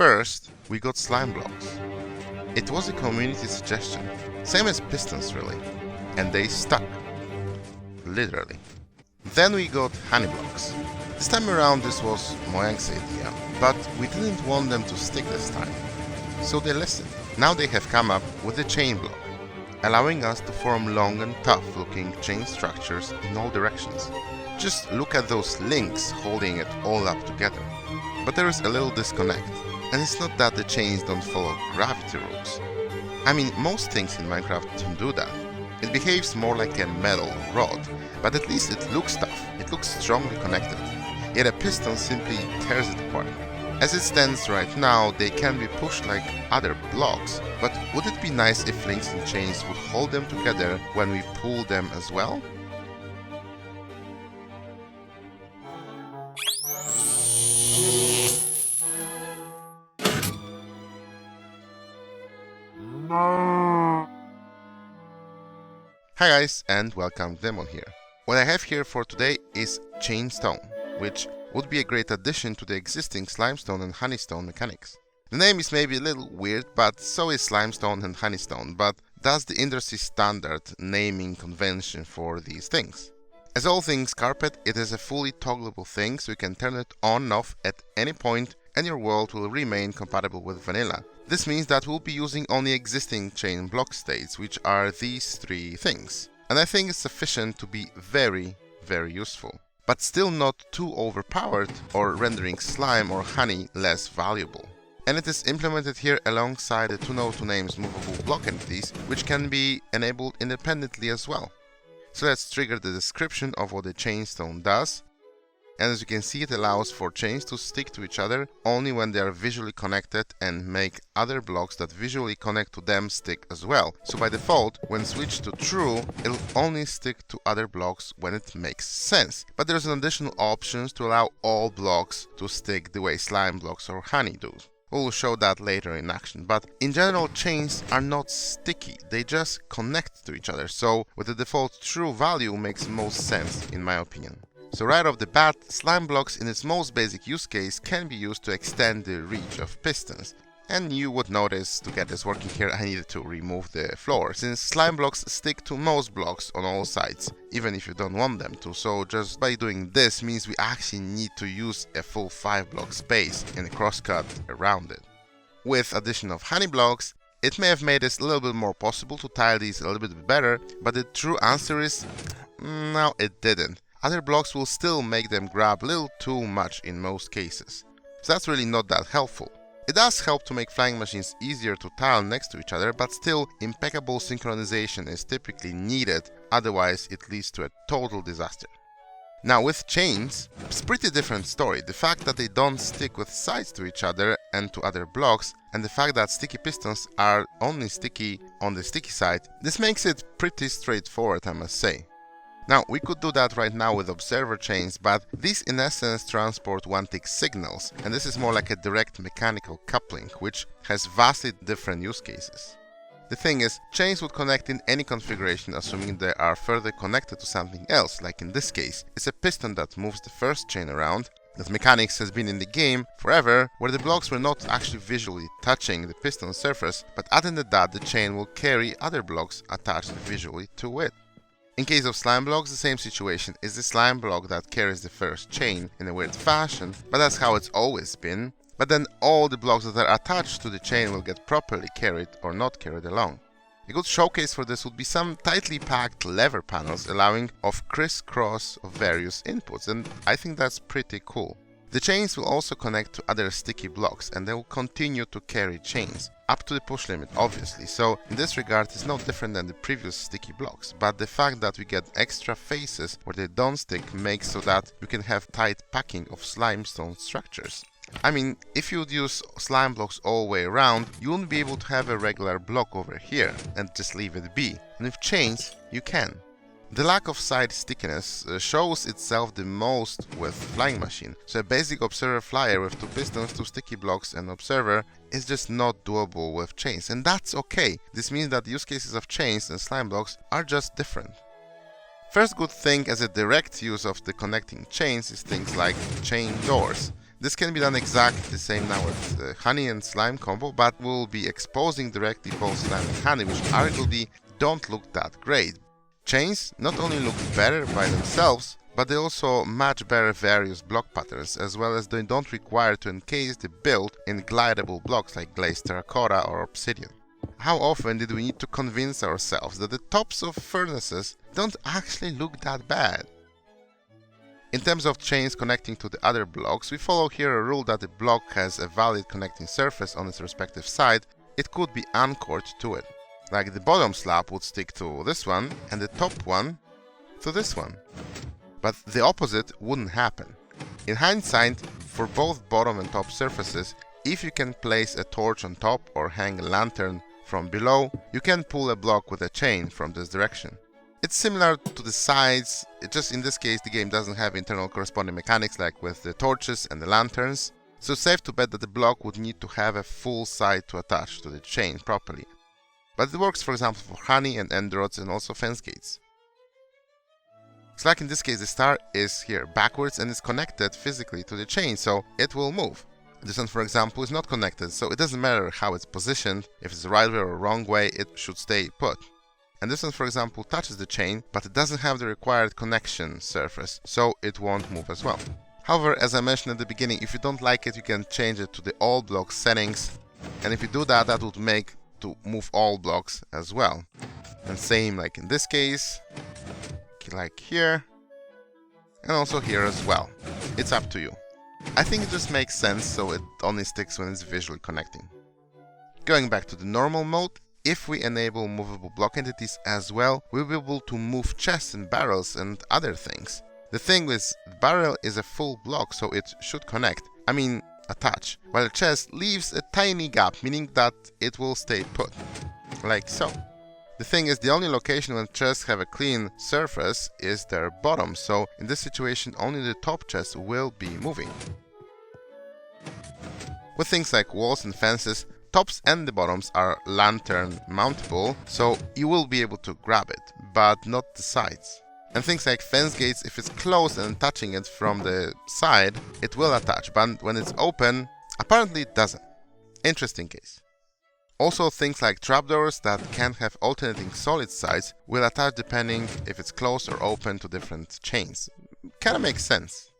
First, we got slime blocks. It was a community suggestion, same as pistons really, and they stuck. Literally. Then we got honey blocks. This time around this was Mojang's idea, but we didn't want them to stick this time. So they listened. Now they have come up with a chain block, allowing us to form long and tough looking chain structures in all directions. Just look at those links holding it all up together. But there is a little disconnect, and it's not that the chains don't follow gravity rules. I mean, most things in Minecraft don't do that. It behaves more like a metal rod, but at least it looks tough, it looks strongly connected. Yet a piston simply tears it apart. As it stands right now, they can be pushed like other blocks, but would it be nice if links and chains would hold them together when we pull them as well? Hi guys, and welcome to Demon here. What I have here for today is Chainstone, which would be a great addition to the existing slimestone and honeystone mechanics. The name is maybe a little weird, but so is slimestone and honeystone, but that's the industry standard naming convention for these things. As all things carpet, it is a fully toggleable thing, so you can turn it on and off at any point and your world will remain compatible with vanilla. This means that we'll be using only existing chain block states, which are these three things. And I think it's sufficient to be very, very useful. But still not too overpowered or rendering slime or honey less valuable. And it is implemented here alongside the 2no2names movable block entities, which can be enabled independently as well. So let's trigger the description of what the chainstone does. And as you can see, it allows for chains to stick to each other only when they are visually connected and make other blocks that visually connect to them stick as well. So by default, when switched to true, it'll only stick to other blocks when it makes sense. But there's an additional option to allow all blocks to stick the way slime blocks or honey do. We'll show that later in action, but in general chains are not sticky, they just connect to each other, so with the default true value makes most sense in my opinion. So right off the bat, slime blocks in its most basic use case can be used to extend the reach of pistons. And you would notice, to get this working here, I needed to remove the floor, since slime blocks stick to most blocks on all sides, even if you don't want them to, so just by doing this means we actually need to use a full 5 block space in the crosscut around it. With addition of honey blocks, it may have made it a little bit more possible to tile these a little bit better, but the true answer is, no, it didn't. Other blocks will still make them grab a little too much in most cases. So that's really not that helpful. It does help to make flying machines easier to tile next to each other, but still impeccable synchronization is typically needed, otherwise it leads to a total disaster. Now with chains, it's a pretty different story. The fact that they don't stick with sides to each other and to other blocks, and the fact that sticky pistons are only sticky on the sticky side, this makes it pretty straightforward, I must say. Now, we could do that right now with observer chains, but these in essence transport one-tick signals, and this is more like a direct mechanical coupling, which has vastly different use cases. The thing is, chains would connect in any configuration assuming they are further connected to something else, like in this case, it's a piston that moves the first chain around. That mechanics has been in the game forever, where the blocks were not actually visually touching the piston surface, but other than that, the chain will carry other blocks attached visually to it. In case of slime blocks, the same situation is the slime block that carries the first chain in a weird fashion, but that's how it's always been. But then all the blocks that are attached to the chain will get properly carried or not carried along. A good showcase for this would be some tightly packed lever panels allowing of crisscross of various inputs, and I think that's pretty cool. The chains will also connect to other sticky blocks and they will continue to carry chains, up to the push limit obviously, so in this regard it's no different than the previous sticky blocks, but the fact that we get extra faces where they don't stick makes so that you can have tight packing of slimestone structures. I mean, if you would use slime blocks all the way around, you wouldn't be able to have a regular block over here and just leave it be, and with chains you can. The lack of side stickiness shows itself the most with flying machine, so a basic observer flyer with 2 pistons, 2 sticky blocks and observer is just not doable with chains, and that's okay. This means that the use cases of chains and slime blocks are just different. First good thing as a direct use of the connecting chains is things like chain doors. This can be done exactly the same now with the honey and slime combo, but we'll be exposing directly both slime and honey, which arguably don't look that great. Chains not only look better by themselves, but they also match better various block patterns, as well as they don't require to encase the build in glidable blocks like glazed terracotta or obsidian. How often did we need to convince ourselves that the tops of furnaces don't actually look that bad? In terms of chains connecting to the other blocks, we follow here a rule that the block has a valid connecting surface on its respective side. It could be anchored to it. Like the bottom slab would stick to this one and the top one to this one. But the opposite wouldn't happen. In hindsight, for both bottom and top surfaces, if you can place a torch on top or hang a lantern from below, you can pull a block with a chain from this direction. It's similar to the sides, just in this case the game doesn't have internal corresponding mechanics like with the torches and the lanterns, so safe to bet that the block would need to have a full side to attach to the chain properly. But it works for example for honey and end rods and also fence gates. So like in this case the star is here backwards and is connected physically to the chain, so it will move. This one for example is not connected, so it doesn't matter how it's positioned, if it's the right way or wrong way, it should stay put. And this one for example touches the chain, but it doesn't have the required connection surface, so it won't move as well. However, as I mentioned at the beginning, if you don't like it you can change it to the all block settings, and if you do that, that would make to move all blocks as well. And same like in this case, like here, and also here as well. It's up to you. I think it just makes sense, so it only sticks when it's visually connecting. Going back to the normal mode, if we enable movable block entities as well, we'll be able to move chests and barrels and other things. The thing with the barrel is a full block, so it should connect, attach, while the chest leaves a tiny gap, meaning that it will stay put, like so. The thing is, the only location when chests have a clean surface is their bottom, so in this situation only the top chest will be moving. With things like walls and fences, tops and the bottoms are lantern mountable, so you will be able to grab it, but not the sides. And things like fence gates, if it's closed and touching it from the side, it will attach, but when it's open, apparently it doesn't. Interesting case. Also, things like trapdoors that can have alternating solid sides will attach depending if it's closed or open to different chains. Kinda makes sense.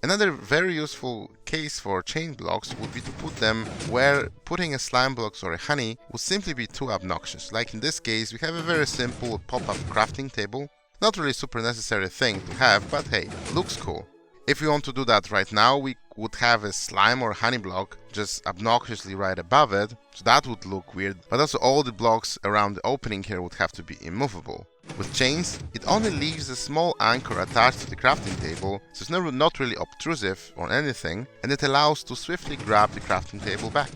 Another very useful case for chain blocks would be to put them where putting a slime blocks or a honey would simply be too obnoxious. Like in this case, we have a very simple pop-up crafting table. Not really super necessary thing to have, but hey, looks cool. If we want to do that right now, we would have a slime or honey block just obnoxiously right above it, so that would look weird, but also all the blocks around the opening here would have to be immovable. With chains, it only leaves a small anchor attached to the crafting table, so it's not really obtrusive on anything, and it allows to swiftly grab the crafting table back.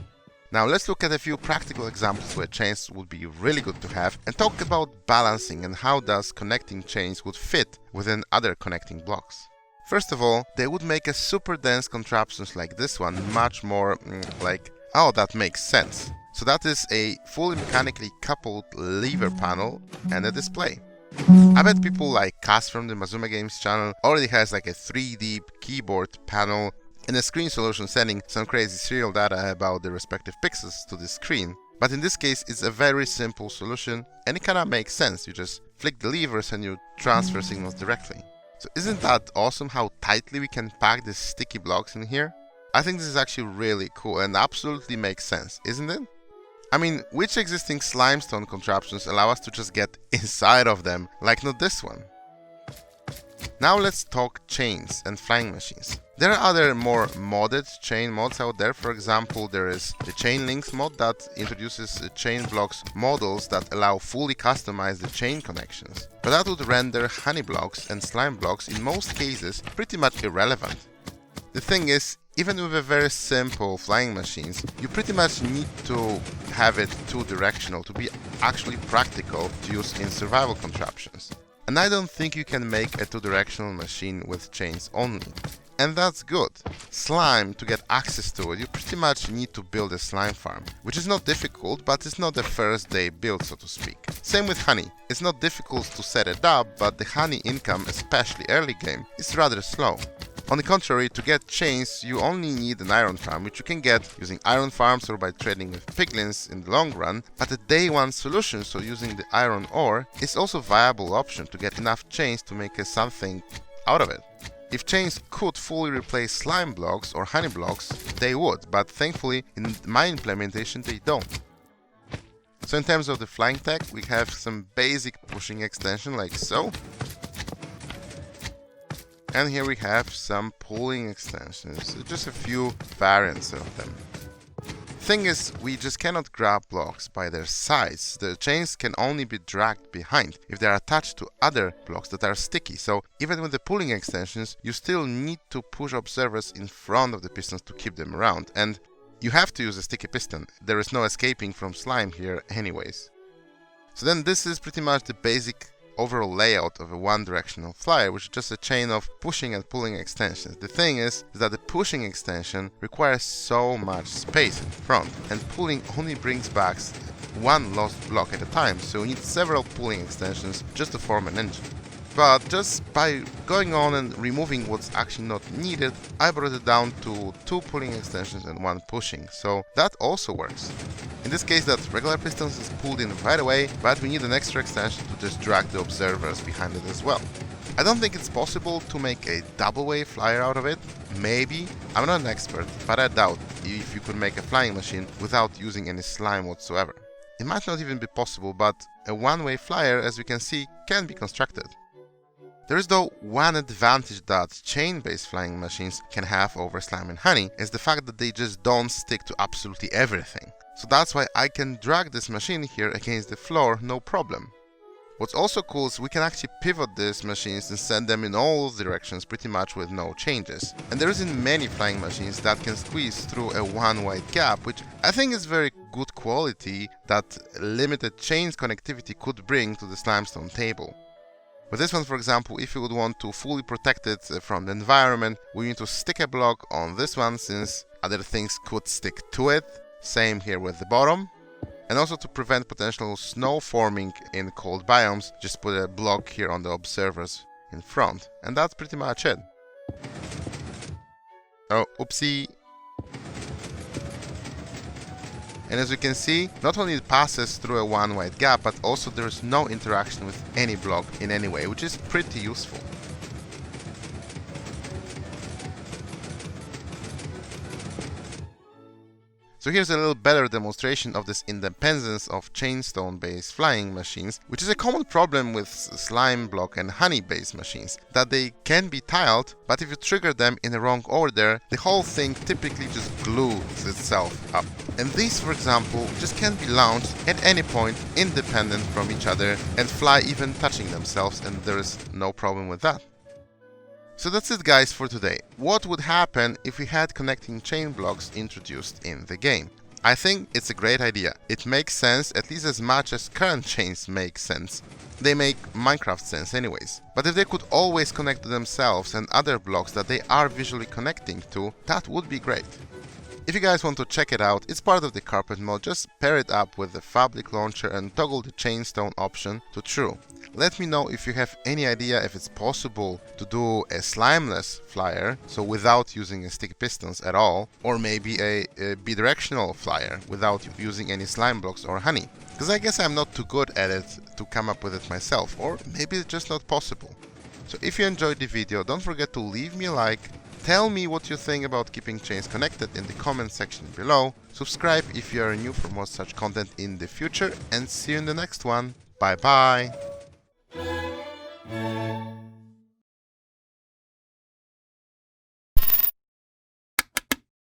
Now let's look at a few practical examples where chains would be really good to have, and talk about balancing and how does connecting chains would fit within other connecting blocks. First of all, they would make a super dense contraptions like this one much more oh, that makes sense. So that is a fully mechanically coupled lever panel and a display. I bet people like Cass from the Mazuma Games channel already has like a 3D keyboard panel and a screen solution sending some crazy serial data about the respective pixels to the screen. But in this case, it's a very simple solution and it kinda makes sense. You just flick the levers and you transfer signals directly. So isn't that awesome how tightly we can pack these sticky blocks in here? I think this is actually really cool and absolutely makes sense, isn't it? I mean, which existing slimestone contraptions allow us to just get inside of them, like not this one? Now let's talk chains and flying machines. There are other more modded chain mods out there. For example, there is the Chain Links mod that introduces chain blocks models that allow fully customized chain connections. But that would render honey blocks and slime blocks in most cases pretty much irrelevant. The thing is, even with a very simple flying machines, you pretty much need to have it two-directional to be actually practical to use in survival contraptions. And I don't think you can make a two-directional machine with chains only. And that's good. Slime, to get access to it, you pretty much need to build a slime farm, which is not difficult, but it's not the first day build, so to speak. Same with honey. It's not difficult to set it up, but the honey income, especially early game, is rather slow. On the contrary, to get chains, you only need an iron farm, which you can get using iron farms or by trading with piglins in the long run, but the day one solution, so using the iron ore, is also a viable option to get enough chains to make something out of it. If chains could fully replace slime blocks or honey blocks, they would, but thankfully in my implementation they don't. So in terms of the flying tech, we have some basic pushing extension like so. And here we have some pulling extensions, just a few variants of them. Thing is, we just cannot grab blocks by their size. The chains can only be dragged behind if they are attached to other blocks that are sticky. So even with the pulling extensions, you still need to push observers in front of the pistons to keep them around. And you have to use a sticky piston. There is no escaping from slime here anyways. So then this is pretty much the basic overall layout of a one-directional flyer, which is just a chain of pushing and pulling extensions. The thing is that the pushing extension requires so much space in front, and pulling only brings back one lost block at a time, so you need several pulling extensions just to form an engine. But just by going on and removing what's actually not needed, I brought it down to 2 pulling extensions and 1 pushing, so that also works. In this case, that regular pistons is pulled in right away, but we need an extra extension to just drag the observers behind it as well. I don't think it's possible to make a double-way flyer out of it. Maybe. I'm not an expert, but I doubt if you could make a flying machine without using any slime whatsoever. It might not even be possible, but a one-way flyer, as we can see, can be constructed. There is though one advantage that chain-based flying machines can have over slime and honey, is the fact that they just don't stick to absolutely everything. So that's why I can drag this machine here against the floor no problem. What's also cool is we can actually pivot these machines and send them in all directions pretty much with no changes. And there isn't many flying machines that can squeeze through a one wide gap, which I think is very good quality that limited chains connectivity could bring to the slimestone table. With this one, for example, if you would want to fully protect it from the environment, we need to stick a block on this one since other things could stick to it. Same here with the bottom. And also to prevent potential snow forming in cold biomes, just put a block here on the observers in front. And that's pretty much it. Oh, oopsie. And as you can see, not only it passes through a one wide gap, but also there is no interaction with any block in any way, which is pretty useful. So here's a little better demonstration of this independence of chainstone-based flying machines, which is a common problem with slime block and honey-based machines, that they can be tiled, but if you trigger them in the wrong order, the whole thing typically just glues itself up. And these, for example, just can be launched at any point independent from each other and fly even touching themselves, and there is no problem with that. So that's it guys for today. What would happen if we had connecting chain blocks introduced in the game? I think it's a great idea. It makes sense at least as much as current chains make sense. They make Minecraft sense anyways. But if they could always connect to themselves and other blocks that they are visually connecting to, that would be great. If you guys want to check it out, it's part of the carpet mode. Just pair it up with the fabric launcher and toggle the chainstone option to true. Let me know if you have any idea if it's possible to do a slimeless flyer, so without using sticky pistons at all, or maybe a bidirectional flyer without using any slime blocks or honey. Because I guess I'm not too good at it to come up with it myself, or maybe it's just not possible. So if you enjoyed the video, don't forget to leave me a like. Tell me what you think about keeping chains connected in the comment section below. Subscribe if you are new for more such content in the future, and see you in the next one. Bye bye!